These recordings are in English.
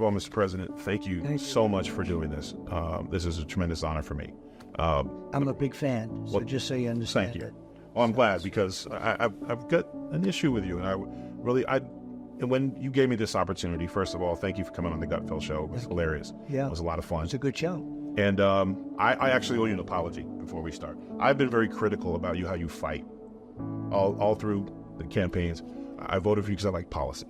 all, Mr. President, thank you so much for doing this. This is a tremendous honor for me. I'm a big fan, so just so you understand. Thank you. Well, I'm glad, because I've got an issue with you, and and when you gave me this opportunity, first of all, thank you for coming on the Gutfeld Show. It was hilarious. Yeah. It was a lot of fun. It's a good show. And I actually owe you an apology before we start. I've been very critical about you, how you fight all through the campaigns. I voted for you because I like policy.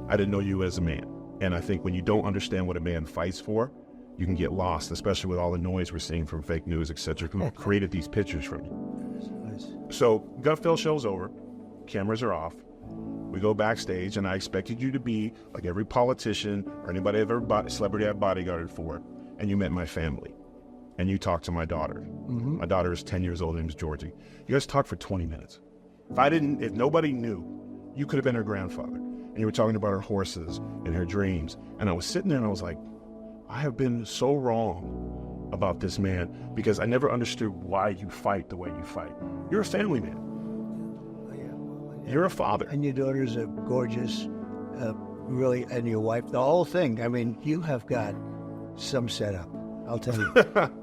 I didn't know you as a man. And I think when you don't understand what a man fights for, you can get lost, especially with all the noise we're seeing from fake news, etc., who created these pictures from you. So Gutfeld Show's over. Cameras are off. We go backstage, and I expected you to be like every politician or anybody I've ever celebrity I've bodyguarded for, and you met my family, and you talked to my daughter. Mm-hmm. My daughter is 10 years old. Her name's Georgie. You guys talked for 20 minutes. If nobody knew, you could have been her grandfather, and you were talking about her horses and her dreams. And I was sitting there, and I was like, I have been so wrong about this man, because I never understood why you fight the way you fight. You're a family man. You're a father. And your daughters are gorgeous, really, and your wife, the whole thing. I mean, you have got some setup, I'll tell you.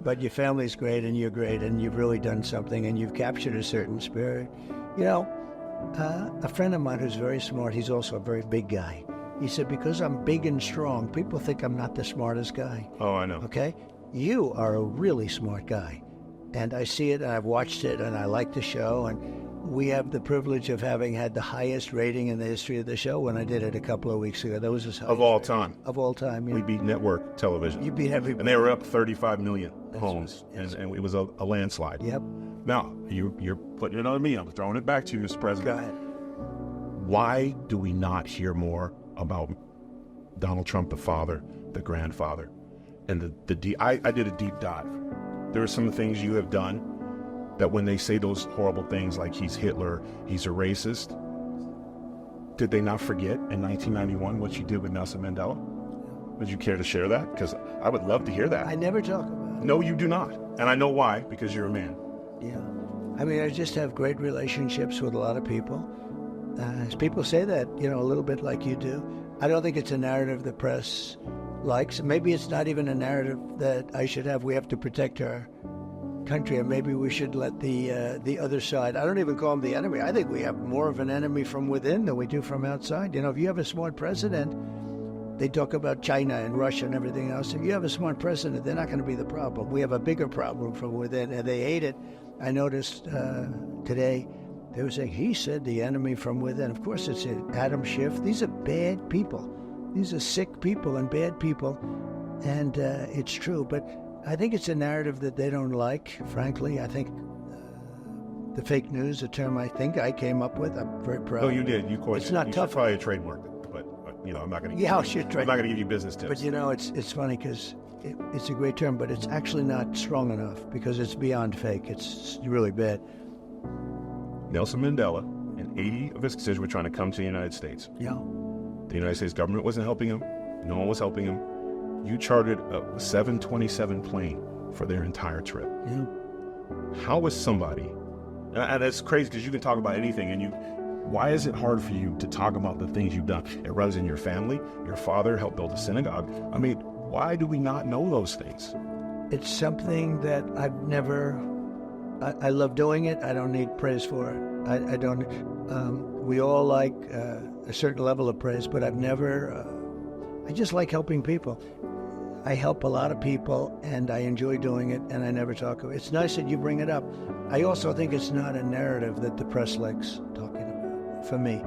But your family's great, and you're great, and you've really done something, and you've captured a certain spirit. You know, a friend of mine who's very smart, he's also a very big guy. He said, because I'm big and strong, people think I'm not the smartest guy. Oh, I know. Okay? You are a really smart guy. And I see it, and I've watched it, and I like the show, and we have the privilege of having had the highest rating in the history of the show when I did it a couple of weeks ago. That was his highest of all time. Of all time, yeah. We beat network television. You beat everybody. And they were up 35 million homes, right. and it was a landslide. Yep. Now, you're putting it on me. I'm throwing it back to you, Mr. President. Go ahead. Why do we not hear more about Donald Trump, the father, the grandfather? And I did a deep dive. There are some things you have done that when they say those horrible things like he's Hitler, he's a racist, did they not forget in 1991 what you did with Nelson Mandela? Would you care to share that? Because I would love to hear that. I never talk about it. No, you do not. And I know why, because you're a man. Yeah. I mean, I just have great relationships with a lot of people. People say that, a little bit like you do. I don't think it's a narrative the press likes. Maybe it's not even a narrative that I should have. We have to protect our country, and maybe we should let the other side. I don't even call them the enemy. I think we have more of an enemy from within than we do from outside. If you have a smart president, they talk about China and Russia and everything else. If you have a smart president, they're not going to be the problem. We have a bigger problem from within, and they hate it. I noticed today they were saying, he said the enemy from within. Of course, it's Adam Schiff. These are bad people. These are sick people and bad people, and it's true. But I think it's a narrative that they don't like, frankly. I think the fake news, a term I think I came up with, I'm very proud. Oh, you did. You course. It's not you tough. Should probably trademark it, but I'm not going to. Yeah, I should trade. I'm not going to give you business tips. But it's funny because it's a great term, but it's actually not strong enough because it's beyond fake. It's really bad. Nelson Mandela and 80 of his constituents were trying to come to the United States. Yeah. The United States government wasn't helping him. No one was helping him. You chartered a 727 plane for their entire trip. Yeah. How was somebody, and it's crazy because you can talk about anything, why is it hard for you to talk about the things you've done? It runs in your family. Your father helped build a synagogue. I mean, why do we not know those things? It's something that I've never, I love doing it. I don't need praise for it. I don't, we all like a certain level of praise, but I've never, I just like helping people. I help a lot of people, and I enjoy doing it, and I never talk about it. It's nice that you bring it up. I also think it's not a narrative that the press likes talking about, for me.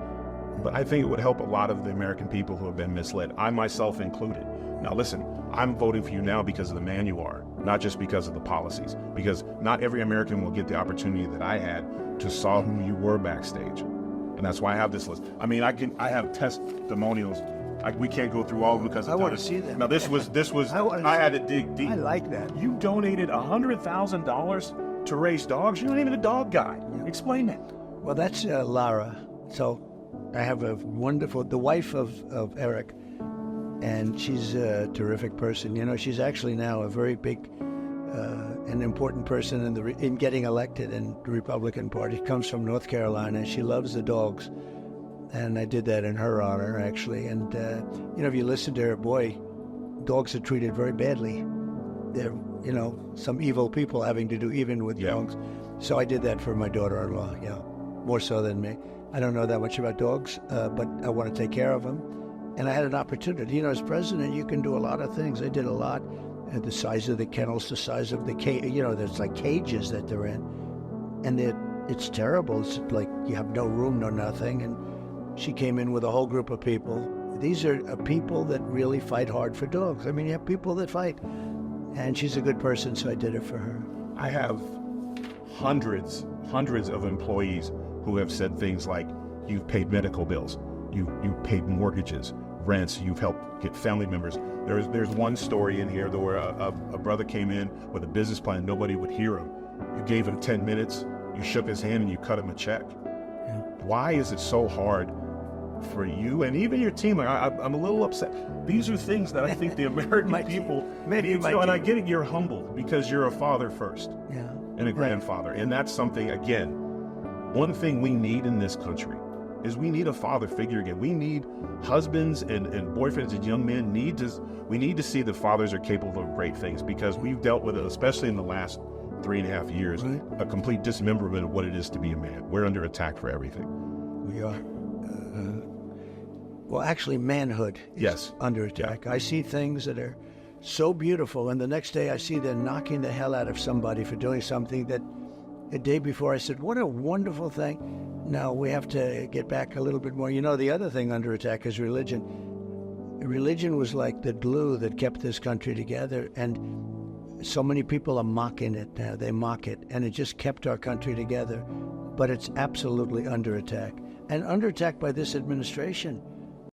But I think it would help a lot of the American people who have been misled, I myself included. Now listen, I'm voting for you now because of the man you are, not just because of the policies. Because not every American will get the opportunity that I had to saw who you were backstage. And that's why I have this list. I mean, I have testimonials. We can't go through all of them because I want to see them. Now this was I had to dig deep. I like that. You donated $100,000 to race dogs. You're not even a dog guy. Yeah. Explain that. Well, that's Lara. So I have the wife of Eric, and she's a terrific person. She's actually now a very big and important person in getting elected in the Republican Party. Comes from North Carolina. She loves the dogs. And I did that in her honor, actually. And, if you listen to her, boy, dogs are treated very badly. They're, some evil people having to do even with dogs. So I did that for my daughter-in-law, more so than me. I don't know that much about dogs, but I want to take care of them. And I had an opportunity. As president, you can do a lot of things. I did a lot. The size of the kennels, the size of the cage, there's like cages that they're in. And it's terrible. It's like you have no room, no nothing. And she came in with a whole group of people. These are people that really fight hard for dogs. I mean, you have people that fight. And she's a good person, so I did it for her. I have hundreds of employees who have said things like, you've paid medical bills, you've paid mortgages, rents, you've helped get family members. There's one story in here where a brother came in with a business plan, nobody would hear him. You gave him 10 minutes, you shook his hand and you cut him a check. Yeah. Why is it so hard for you and even your team? I'm a little upset. These are things that I think the American people need to know. And I get it, you're humble because you're a father first and a grandfather. And that's something, again, one thing we need in this country is we need a father figure again. We need husbands and boyfriends and young men we need to see that fathers are capable of great things, because we've dealt with it, especially in the last 3.5 years, a complete dismemberment of what it is to be a man. We're under attack for everything. We are. Well, actually, manhood is under attack. I see things that are so beautiful, and the next day I see they're knocking the hell out of somebody for doing something that a day before I said, what a wonderful thing. Now we have to get back a little bit more. The other thing under attack is religion. Religion was like the glue that kept this country together, and so many people are mocking it now. They mock it, and it just kept our country together. But it's absolutely under attack, and under attack by this administration.